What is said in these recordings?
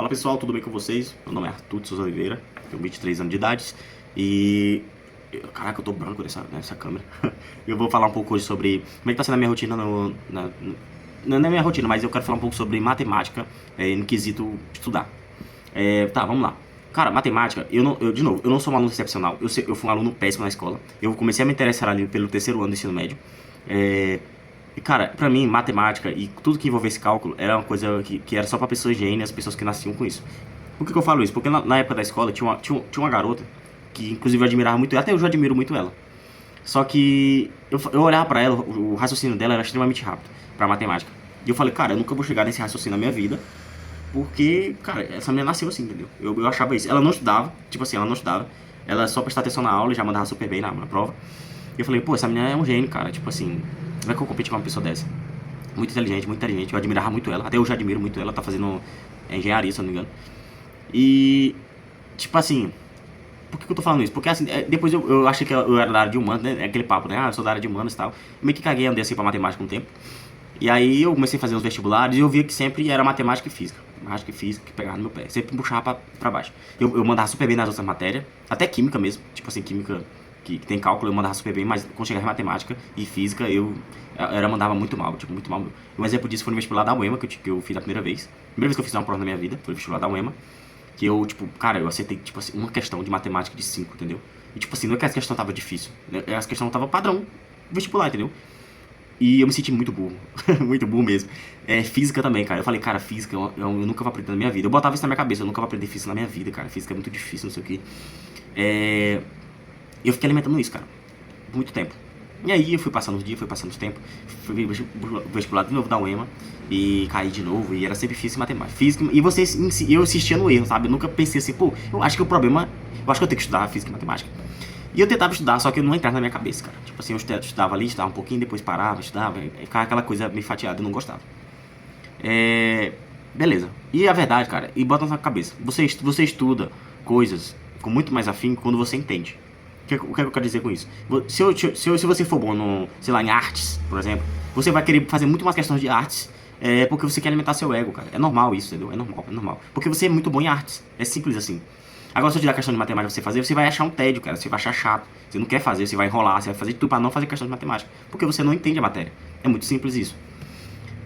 Fala pessoal, tudo bem com vocês? Meu nome é Arthur de Souza Oliveira, tenho 23 anos de idade e... Caraca, eu tô branco nessa câmera. Eu vou falar um pouco hoje sobre como é que tá sendo a minha rotina não é minha rotina, mas eu quero falar um pouco sobre matemática no quesito estudar. Tá, vamos lá. Cara, matemática, de novo, eu não sou um aluno excepcional, eu fui um aluno péssimo na escola. Eu comecei a me interessar ali pelo terceiro ano do ensino médio. E cara, pra mim, matemática e tudo que envolvesse cálculo era uma coisa que era só pra pessoas gênias, pessoas que nasciam com isso. Por que eu falo isso? Porque na época da escola tinha uma garota que inclusive eu admirava muito, até hoje eu admiro muito ela. Só que eu olhava pra ela, o raciocínio dela era extremamente rápido pra matemática. E eu falei, cara, eu nunca vou chegar nesse raciocínio na minha vida, porque, cara, essa menina nasceu assim, entendeu? Eu achava isso. Ela não estudava, tipo assim, ela não estudava. Ela só prestava atenção na aula e já mandava super bem na prova. E eu falei, pô, essa menina é um gênio, cara, tipo assim, como é que eu competi com uma pessoa dessa? Muito inteligente, muito inteligente, eu admirava muito ela, até hoje eu admiro muito ela, tá fazendo engenharia, se eu não me engano. E, tipo assim, por que eu tô falando isso? Porque assim, depois eu achei que eu era da área de humanos, né? Aquele papo, né? Ah, eu sou da área de humanos e tal. Eu meio que caguei, andei assim pra matemática um tempo. E aí eu comecei a fazer uns vestibulares e eu via que sempre era matemática e física. Matemática e física que pegava no meu pé. Sempre me puxava pra baixo. Eu mandava super bem nas outras matérias, até química mesmo. Tipo assim, química que tem cálculo eu mandava super bem, mas quando chegava em matemática e física eu mandava muito mal, tipo, muito mal. Um exemplo disso foi no vestibular da UEMA, que eu fiz a primeira vez. Primeira vez que eu fiz uma prova na minha vida, foi no vestibular da UEMA. Que eu, tipo, cara, eu acertei, tipo assim, uma questão de matemática de 5, entendeu? E, tipo assim, não é que essa questão tava difícil, né? Essa questão tava padrão vestibular, entendeu? E eu me senti muito burro, muito burro mesmo. Física também, cara. Eu falei, cara, física eu nunca vou aprender na minha vida. Eu botava isso na minha cabeça, eu nunca vou aprender física na minha vida, cara. Física é muito difícil, não sei o que. Eu fiquei alimentando isso, cara, por muito tempo. E aí eu fui passando os dias, fui passando os tempos, fui vestibular de novo da UEMA e caí de novo, e era sempre física e matemática. Física, e eu insistia no erro, sabe? Eu nunca pensei assim, pô, eu acho que o problema, eu acho que eu tenho que estudar física e matemática. E eu tentava estudar, só que não entrava na minha cabeça, cara. Tipo assim, eu estudava ali, estudava um pouquinho, depois parava, estudava, e ficava aquela coisa meio fatiada, eu não gostava. Beleza. E a verdade, cara, e bota na sua cabeça, você estuda coisas com muito mais afinco quando você entende. O que eu quero dizer com isso? Se você for bom no, sei lá, em artes, por exemplo, você vai querer fazer muito mais questões de artes, porque você quer alimentar seu ego, cara. É normal isso, entendeu? É normal, é normal. Porque você é muito bom em artes. É simples assim. Agora, se eu te dar questão de matemática pra você fazer, você vai achar um tédio, cara. Você vai achar chato. Você não quer fazer, você vai enrolar, você vai fazer tudo pra não fazer questão de matemática. Porque você não entende a matéria. É muito simples isso.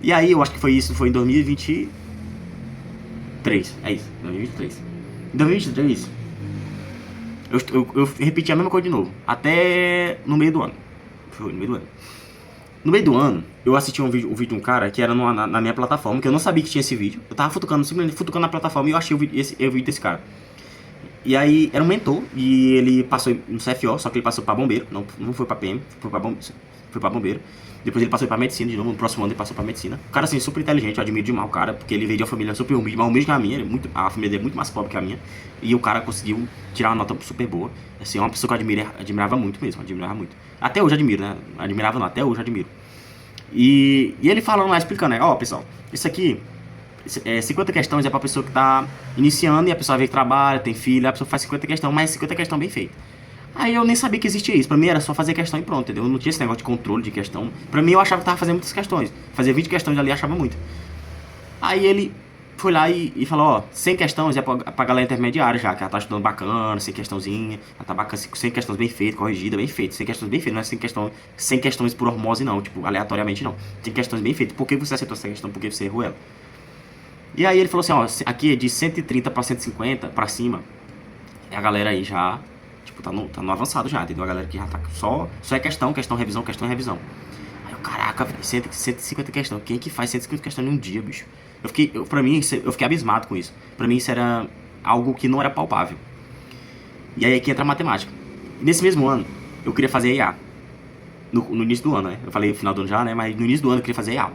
E aí, eu acho que foi em 2023. É isso, 2023. Em 2023... Eu repeti a mesma coisa de novo. Até no meio do ano. Foi no meio do ano. No meio do ano, eu assisti um vídeo de um cara que era na minha plataforma, que eu não sabia que tinha esse vídeo. Eu tava simplesmente futucando na plataforma e eu achei o vídeo desse cara. E aí, era um mentor, e ele passou no CFO, só que ele passou pra bombeiro. Não foi pra PM, foi pra bombeiro. Depois ele passou pra medicina de novo, no próximo ano ele passou pra medicina. O cara, assim, super inteligente, eu admiro demais o cara, porque ele veio de uma família super humilde, mais humilde que a minha, a família dele é muito mais pobre que a minha. E o cara conseguiu tirar uma nota super boa. Assim, é uma pessoa que eu admirava muito mesmo, admirava muito. Até hoje admiro, né? Admirava não, até hoje admiro. E ele falando lá, explicando, né? Ó, pessoal, isso aqui, 50 questões é pra pessoa que tá iniciando, e a pessoa vê que trabalha, tem filho, a pessoa faz 50 questões, mas 50 questões bem feitas. Aí eu nem sabia que existia isso. Pra mim era só fazer questão e pronto, entendeu? Eu não tinha esse negócio de controle de questão. Pra mim eu achava que tava fazendo muitas questões. Fazia 20 questões ali, achava muito. Aí ele foi lá e falou, ó, 100 questões é pra galera intermediária já, que ela tá estudando bacana, 100 questãozinha, ela tá bacana, 100 questões bem feitas, corrigida, bem feita, 100 questões bem feitas, não é 100 questões por hormose não, tipo, aleatoriamente não. 100 questões bem feitas. Por que você acertou essa questão? Por que você errou ela? E aí ele falou assim, ó, aqui é de 130 pra 150 pra cima, a galera aí já... Tipo, tá no avançado já, entendeu? A galera que já tá só é questão, revisão, questão, revisão. Aí eu, caraca, velho, 150 questões. Quem é que faz 150 questões em um dia, bicho? Pra mim, eu fiquei abismado com isso. Pra mim, isso era algo que não era palpável. E aí que entra a matemática. Nesse mesmo ano, eu queria fazer IA. No início do ano, né? Eu falei no final do ano já, né? Mas no início do ano eu queria fazer IA.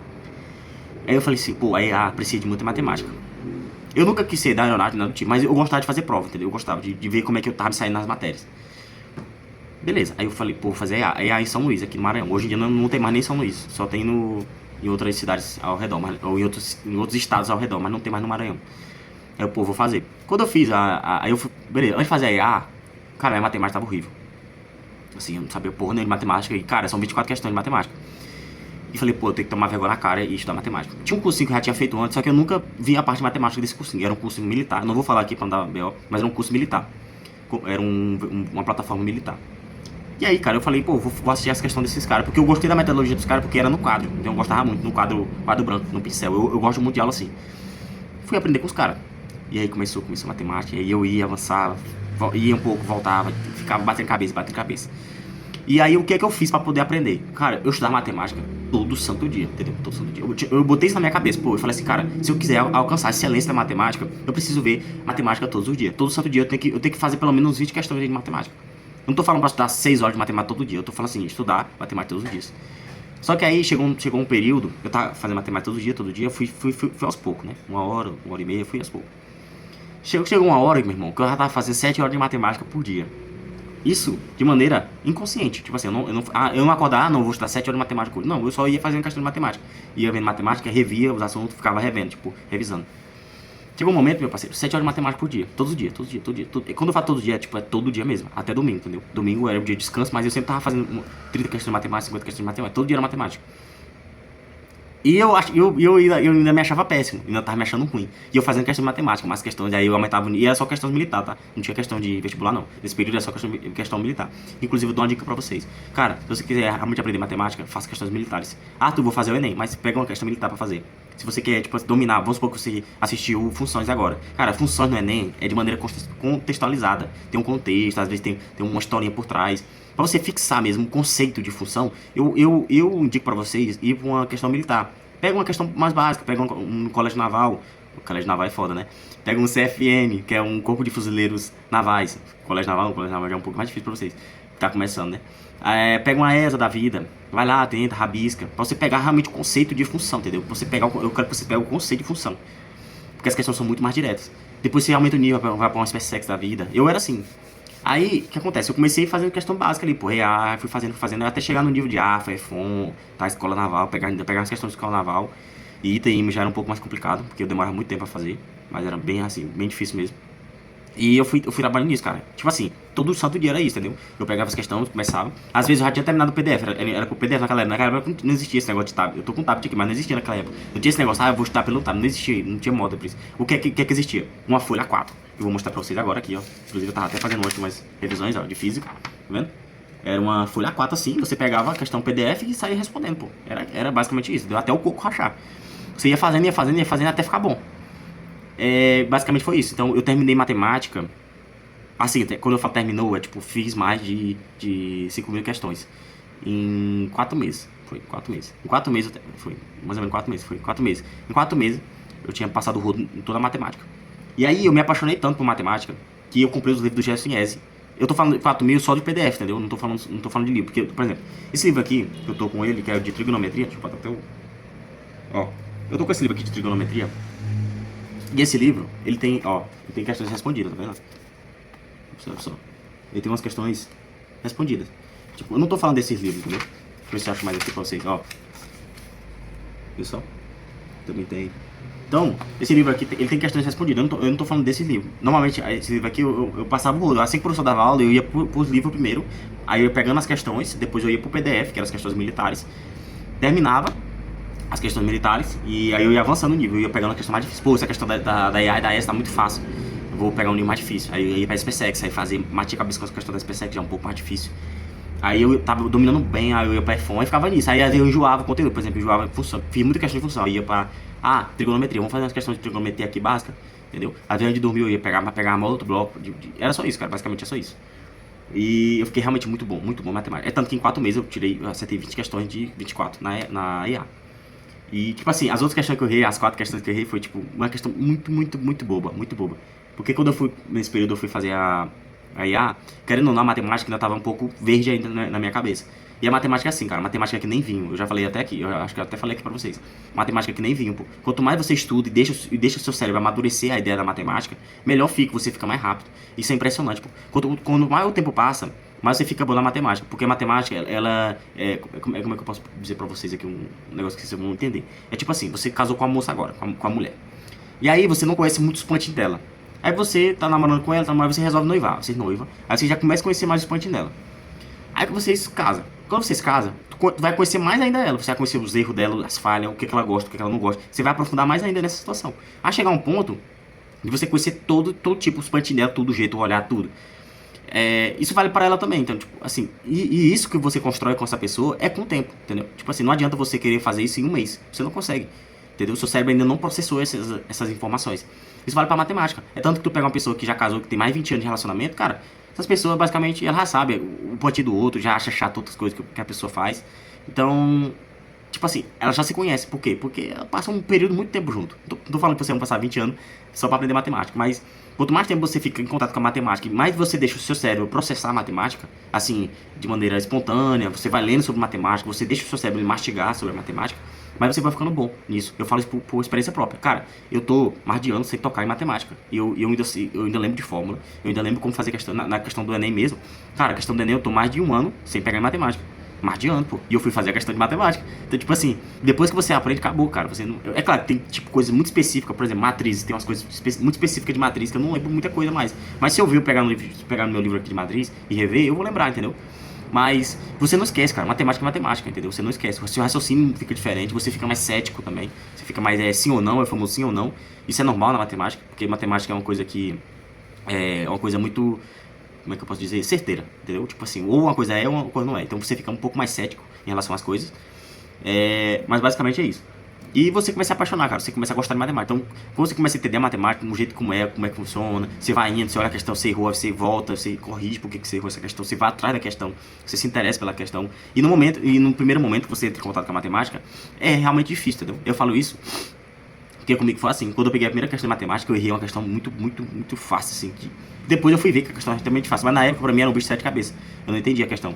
Aí eu falei assim, pô, a IA precisa de muita matemática. Eu nunca quis ser da aeronáutica, nada do tipo, mas eu gostava de fazer prova, entendeu? Eu gostava de ver como é que eu tava me saindo nas matérias. Beleza, aí eu falei, pô, vou fazer EA em São Luís, aqui no Maranhão. Hoje em dia não tem mais nem São Luís, só tem em outras cidades ao redor, ou em outros estados ao redor, mas não tem mais no Maranhão. Aí eu, pô, vou fazer. Quando eu fiz aí eu fui, beleza, antes de fazer a EA, cara, a matemática tava horrível. Assim, eu não sabia porra nem de matemática, e cara, são 24 questões de matemática. E falei, pô, eu tenho que tomar vergonha na cara e estudar matemática. Tinha um cursinho que eu já tinha feito antes, só que eu nunca vi a parte de matemática desse cursinho. Era um curso militar. Não vou falar aqui pra não dar B.O., mas era um curso militar. Era uma plataforma militar. E aí, cara, eu falei, pô, vou assistir essa questão desses caras, porque eu gostei da metodologia dos caras, porque era no quadro. Então eu gostava muito, no quadro branco, no pincel. Eu gosto muito de aula assim. Fui aprender com os caras. E aí começou a matemática, e aí eu ia, avançava, ia um pouco, voltava, ficava batendo cabeça. E aí o que é que eu fiz pra poder aprender? Cara, eu estudava matemática todo santo dia, entendeu? Todo santo dia. Eu botei isso na minha cabeça, pô, eu falei assim, cara, se eu quiser alcançar a excelência da matemática, eu preciso ver matemática todos os dias. Todo santo dia eu tenho que fazer pelo menos 20 questões de matemática. Eu não tô falando pra estudar 6 horas de matemática todo dia, eu tô falando assim, estudar matemática todos os dias. Só que aí chegou um período, eu tava fazendo matemática todo dia, fui aos poucos, né? Uma hora e meia, fui aos poucos. Chegou uma hora, meu irmão, que eu já tava fazendo 7 horas de matemática por dia. Isso de maneira inconsciente. Tipo assim, eu não acordava, não vou estudar 7 horas de matemática hoje. Não, eu só ia fazendo questão de matemática. Ia vendo matemática, revia os assuntos, ficava revendo, tipo, revisando. Chegou um momento, meu parceiro, 7 horas de matemática por dia. Todo dia. E quando eu falo todo dia, é todo dia mesmo. Até domingo, entendeu? Domingo era o dia de descanso, mas eu sempre tava fazendo 30 questões de matemática, 50 questões de matemática. Todo dia era matemática. E eu ainda me achava péssimo, ainda tava me achando ruim. E eu fazendo questão de matemática, mais questões, aí eu aumentava. E era só questões militar, tá? Não tinha questão de vestibular, não. Nesse período era só questão militar. Inclusive, eu dou uma dica pra vocês. Cara, se você quiser realmente aprender matemática, faça questões militares. Ah, tu vou fazer o Enem, mas pega uma questão militar pra fazer. Se você quer, tipo, dominar, vamos supor que você assistiu Funções agora. Cara, Funções no Enem é de maneira contextualizada. Tem um contexto, às vezes tem uma historinha por trás. Pra você fixar mesmo o conceito de função, eu indico pra vocês ir pra uma questão militar. Pega uma questão mais básica, pega um colégio naval. O colégio naval é foda, né? Pega um CFN, que é um corpo de fuzileiros navais. Colégio naval já é um pouco mais difícil pra vocês. Tá começando, né? Pega uma ESA da vida, vai lá, tenta, rabisca. Pra você pegar realmente o conceito de função, entendeu? Eu quero que você pegue o conceito de função. Porque as questões são muito mais diretas. Depois você aumenta o nível, vai pra uma SpaceX da vida. Eu era assim. Aí, o que acontece? Eu comecei fazendo questão básica ali, pô, EA, fui fazendo, até chegar no nível de AFA, EFON, tá, escola naval, pegar as questões de escola naval. E ITM já era um pouco mais complicado, porque eu demorava muito tempo pra fazer, mas era bem assim, bem difícil mesmo. E eu fui trabalhando nisso, cara. Tipo assim, todo santo dia era isso, entendeu? Eu pegava as questões, começava. Às vezes eu já tinha terminado o PDF, era com o PDF naquela época. Naquela época não existia esse negócio de tab. Eu tô com tablet aqui, mas não existia naquela época. Não tinha esse negócio, eu vou estudar pelo tab. Não existia, não tinha moda por isso. O que é que existia? Uma folha A4. Eu vou mostrar pra vocês agora aqui, ó. Inclusive eu tava até fazendo hoje umas revisões, ó, de física. Tá vendo? Era uma folha A4 assim, você pegava a questão PDF e saía respondendo, pô. Era basicamente isso, deu até o coco rachar. Você ia fazendo até ficar bom. Basicamente foi isso. Então eu terminei matemática. Assim, quando eu falo terminou, tipo, fiz mais de 5.000 questões. Em 4 meses. Foi 4 meses. Em 4 meses, foi mais ou menos 4 meses. Foi 4 meses. Em 4 meses, eu tinha passado o rodo em toda a matemática. E aí eu me apaixonei tanto por matemática que eu comprei os livros do Gerson Iese. Eu tô falando de 4.000 só de PDF, entendeu? Não tô falando de livro. Porque, por exemplo, esse livro aqui, que eu tô com ele, que é o de trigonometria. Deixa eu botar até o. Ó. Eu tô com esse livro aqui de trigonometria. E esse livro, ele tem questões respondidas, tá vendo? Observa só. Ele tem umas questões respondidas. Tipo, eu não tô falando desses livros, entendeu? Deixa eu ver se eu acho mais aqui pra vocês, ó. Viu só? Também tem. Então, esse livro aqui, ele tem questões respondidas. Eu não tô falando desse livro. Normalmente, esse livro aqui, eu passava o rodo. Assim que o professor dava aula, eu ia pros livros primeiro. Aí eu ia pegando as questões, depois eu ia pro PDF, que eram as questões militares. Terminava as questões militares, e aí eu ia avançando o nível. Eu ia pegando a questão mais difícil. Pô, essa questão da EA e da ES tá muito fácil. Eu vou pegar um nível mais difícil. Aí eu ia pra SpaceX, aí matia a cabeça com a questão da SpaceX, já é um pouco mais difícil. Aí eu tava dominando bem, aí eu ia pra EFON e ficava nisso. Aí eu enjoava o conteúdo, por exemplo, eu enjoava função. Fiz muita questão de função, aí ia pra trigonometria, vamos fazer umas questões de trigonometria aqui básica, entendeu? Às vezes antes de dormir eu ia pegar outro bloco, era só isso, cara, basicamente é só isso. E eu fiquei realmente muito bom em matemática. É tanto que em 4 meses eu acertei 20 questões de 24 na IA. E, tipo assim, as outras questões que eu errei, as 4 questões que eu errei, foi, tipo, uma questão muito boba. Porque quando eu fui, nesse período, eu fui fazer a IA, querendo ou não, a matemática ainda tava um pouco verde ainda na minha cabeça. E a matemática é assim, cara, matemática é que nem vinho. Eu já falei até aqui, eu acho que eu até falei aqui pra vocês. Matemática é que nem vinho, pô. Quanto mais você estuda e deixa o seu cérebro amadurecer a ideia da matemática, melhor fica, você fica mais rápido. Isso é impressionante, pô. Quando mais o tempo passa, mais você fica bom na matemática. Porque a matemática, ela como é que eu posso dizer pra vocês aqui um negócio que vocês vão entender? É tipo assim, você casou com a moça agora, com a mulher. E aí você não conhece muitos pontinhos dela. Aí você tá namorando com ela, você resolve noivar, vocês noivam. Aí você já começa a conhecer mais os pontinhos dela. Aí que vocês casam. Quando você se casa, tu vai conhecer mais ainda ela. Você vai conhecer os erros dela, as falhas, o que ela gosta, o que ela não gosta. Você vai aprofundar mais ainda nessa situação. A chegar um ponto de você conhecer todo tipo, os pontinhos dela, tudo, o jeito, o olhar, tudo. Isso vale pra ela também, então, tipo, assim, e isso que você constrói com essa pessoa é com o tempo, entendeu? Tipo assim, não adianta você querer fazer isso em um mês, você não consegue, entendeu? O seu cérebro ainda não processou essas informações. Isso vale pra matemática. É tanto que tu pega uma pessoa que já casou, que tem mais de 20 anos de relacionamento, cara, essas pessoas, basicamente, ela já sabe o pontinho do outro, já acha chato outras coisas que a pessoa faz. Então, tipo assim, ela já se conhece. Por quê? Porque ela passa um período muito tempo junto. Não tô falando que você vai passar 20 anos só pra aprender matemática, mas quanto mais tempo você fica em contato com a matemática, mais você deixa o seu cérebro processar a matemática, assim, de maneira espontânea, você vai lendo sobre matemática, você deixa o seu cérebro mastigar sobre a matemática, mas você vai ficando bom nisso. Eu falo isso por experiência própria. Cara, eu tô mais de anos sem tocar em matemática. E eu ainda lembro de fórmula, eu ainda lembro como fazer questão, na questão do Enem mesmo. Cara, a questão do Enem eu tô mais de um ano sem pegar em matemática. Mais de ano, pô. E eu fui fazer a questão de matemática. Então, tipo assim, depois que você aprende, acabou, cara. Você não... É claro, tem tipo coisas muito específicas, por exemplo, matrizes. Tem umas coisas muito específicas de matriz que eu não lembro muita coisa mais. Mas se eu vir pegar no meu livro aqui de matriz e rever, eu vou lembrar, entendeu? Mas você não esquece, cara. Matemática é matemática, entendeu? Você não esquece. O seu raciocínio fica diferente, você fica mais cético também. Você fica mais sim ou não, é famoso sim ou não. Isso é normal na matemática, porque matemática é uma coisa que é uma coisa muito, como é que eu posso dizer, certeira, entendeu? Tipo assim, ou uma coisa é ou uma coisa não é. Então você fica um pouco mais cético em relação às coisas. Mas basicamente é isso. E você começa a apaixonar, cara. Você começa a gostar de matemática. Então, quando você começa a entender a matemática, do jeito como é que funciona, você vai indo, você olha a questão, você errou, você volta, você corrige por que você errou essa questão, você vai atrás da questão, você se interessa pela questão. E no primeiro momento que você entra em contato com a matemática, é realmente difícil, entendeu? Eu falo isso porque comigo foi assim. Quando eu peguei a primeira questão de matemática, eu errei uma questão muito, muito, muito fácil, assim. Depois eu fui ver que a questão é extremamente fácil. Mas na época, pra mim, era um bicho de sete cabeças. Eu não entendia a questão.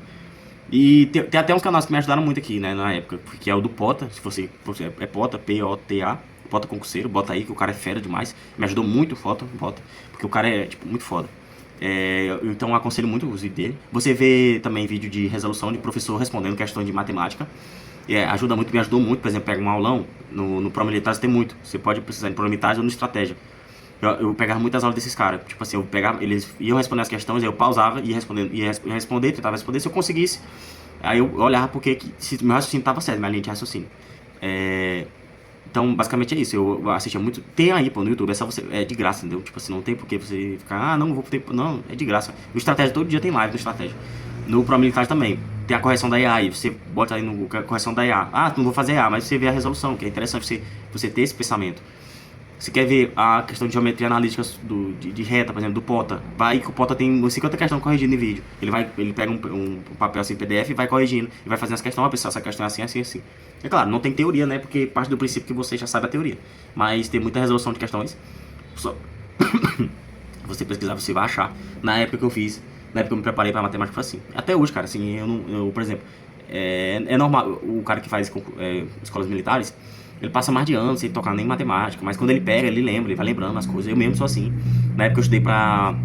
E tem até uns canais que me ajudaram muito aqui, né, na época, que é o do Pota, se você é Pota, P-O-T-A, Pota Concurseiro, bota aí que o cara é fera demais, me ajudou muito o Pota, porque o cara é, tipo, muito foda. Então eu aconselho muito o vídeo dele. Você vê também vídeo de resolução de professor respondendo questões de matemática, ajuda muito, me ajudou muito, por exemplo, pega um aulão, no ProMilitares tem muito, você pode precisar de ProMilitares ou no Estratégia. Eu pegava muitas aulas desses caras. Tipo assim, eu pegava, eles iam responder as questões, aí eu pausava e ia responder, tentava responder. Se eu conseguisse, aí eu olhava porque se meu raciocínio estava certo, minha linha de raciocínio. Então, basicamente é isso. Eu assistia muito. Tem aí, pô, no YouTube, é de graça, entendeu? Tipo assim, não tem por que você ficar, não vou ter. Não, é de graça. No Estratégia, todo dia tem live no Estratégia. No ProMilitar também. Tem a correção da IA aí. Você bota aí no correção da IA. Ah, não vou fazer IA, mas você vê a resolução, que é interessante você ter esse pensamento. Você quer ver a questão de geometria analítica de reta, por exemplo, do Pota. Vai que o Pota tem 50 questões corrigindo em vídeo. Ele pega um papel assim, PDF, e vai corrigindo. E vai fazendo as questões. Pessoal, essa questão é assim, assim, assim. É claro, não tem teoria, né? Porque parte do princípio que você já sabe a teoria. Mas tem muita resolução de questões. Só você pesquisar, você vai achar. Na época que eu fiz, na época que eu me preparei pra matemática, foi assim. Até hoje, cara, assim, por exemplo, é normal, o cara que faz escolas militares, ele passa mais de anos sem tocar nem matemática, mas quando ele pega, ele lembra, ele vai lembrando as coisas. Eu mesmo sou assim. Na época eu estudei pra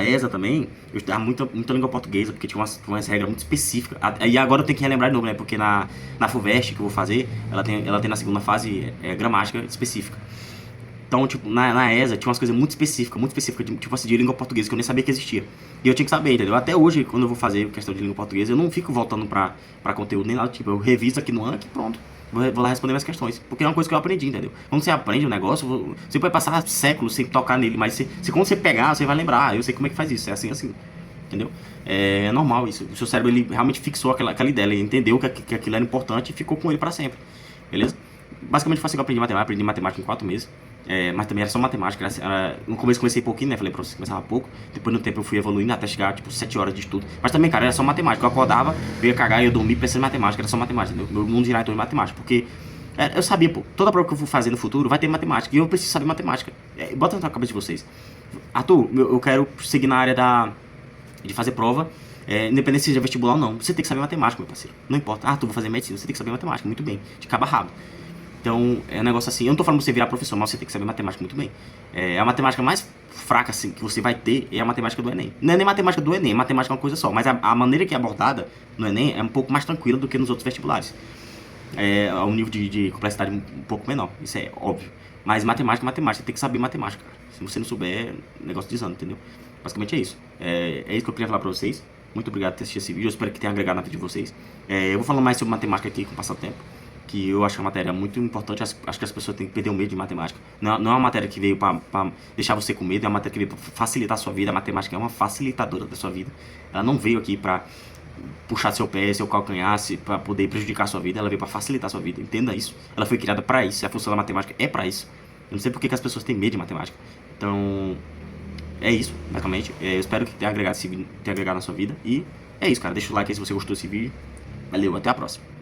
ESA também, eu estudava muita língua portuguesa, porque tinha umas regras muito específicas. E agora eu tenho que relembrar de novo, né? Porque na FUVEST que eu vou fazer, ela tem na segunda fase gramática específica. Então, tipo, na ESA tinha umas coisas muito específicas, tipo assim, de língua portuguesa, que eu nem sabia que existia. E eu tinha que saber, entendeu? Até hoje, quando eu vou fazer questão de língua portuguesa, eu não fico voltando pra conteúdo nem nada, tipo, eu reviso aqui no Anki e pronto. Vou lá responder minhas questões. Porque é uma coisa que eu aprendi, entendeu? Quando você aprende um negócio, você pode passar séculos sem tocar nele, mas quando você pegar, você vai lembrar. Eu sei como é que faz isso, é assim, assim. Entendeu? É normal isso. O seu cérebro, ele realmente fixou aquela ideia, ele entendeu que aquilo era importante e ficou com ele pra sempre. Beleza? Basicamente foi assim que eu aprendi matemática em 4 meses. Mas também era só matemática. No começo comecei pouquinho, né? Falei pra você, começava pouco. Depois no tempo eu fui evoluindo até chegar, tipo, 7 horas de estudo. Mas também, cara, era só matemática. Eu acordava, eu ia cagar e eu dormia pensando em matemática. Era só matemática, entendeu? Meu mundo girava em torno de matemática. Porque eu sabia, pô, toda prova que eu for fazer no futuro vai ter matemática. E eu preciso saber matemática. Bota na cabeça de vocês. Arthur, eu quero seguir na área de fazer prova. Independente se seja vestibular ou não. Você tem que saber matemática, meu parceiro. Não importa. Arthur, vou fazer medicina. Você tem que saber matemática. Muito bem. De cabo a rabo. Então, é um negócio assim, eu não tô falando pra você virar professor, mas você tem que saber matemática muito bem. A matemática mais fraca, assim, que você vai ter é a matemática do Enem. Não é nem matemática do Enem, matemática é uma coisa só, mas a maneira que é abordada no Enem é um pouco mais tranquila do que nos outros vestibulares. Um nível de complexidade um pouco menor, isso é óbvio. Mas matemática, você tem que saber matemática, cara. Se você não souber, o negócio desanda, entendeu? Basicamente é isso. É isso que eu queria falar pra vocês. Muito obrigado por ter assistido esse vídeo. Eu espero que tenha agregado na vida de vocês. Eu vou falar mais sobre matemática aqui com o passar do tempo, que eu acho que é uma matéria muito importante. Acho que as pessoas têm que perder o medo de matemática. Não é uma matéria que veio pra deixar você com medo, é uma matéria que veio pra facilitar a sua vida. A matemática é uma facilitadora da sua vida. Ela não veio aqui pra puxar seu pé, seu calcanhar, pra poder prejudicar a sua vida. Ela veio pra facilitar a sua vida. Entenda isso. Ela foi criada pra isso. A função da matemática é pra isso. Eu não sei por que as pessoas têm medo de matemática. Então, é isso, basicamente. Eu espero que tenha agregado esse vídeo, tenha agregado na sua vida. E é isso, cara. Deixa o like aí se você gostou desse vídeo. Valeu, até a próxima.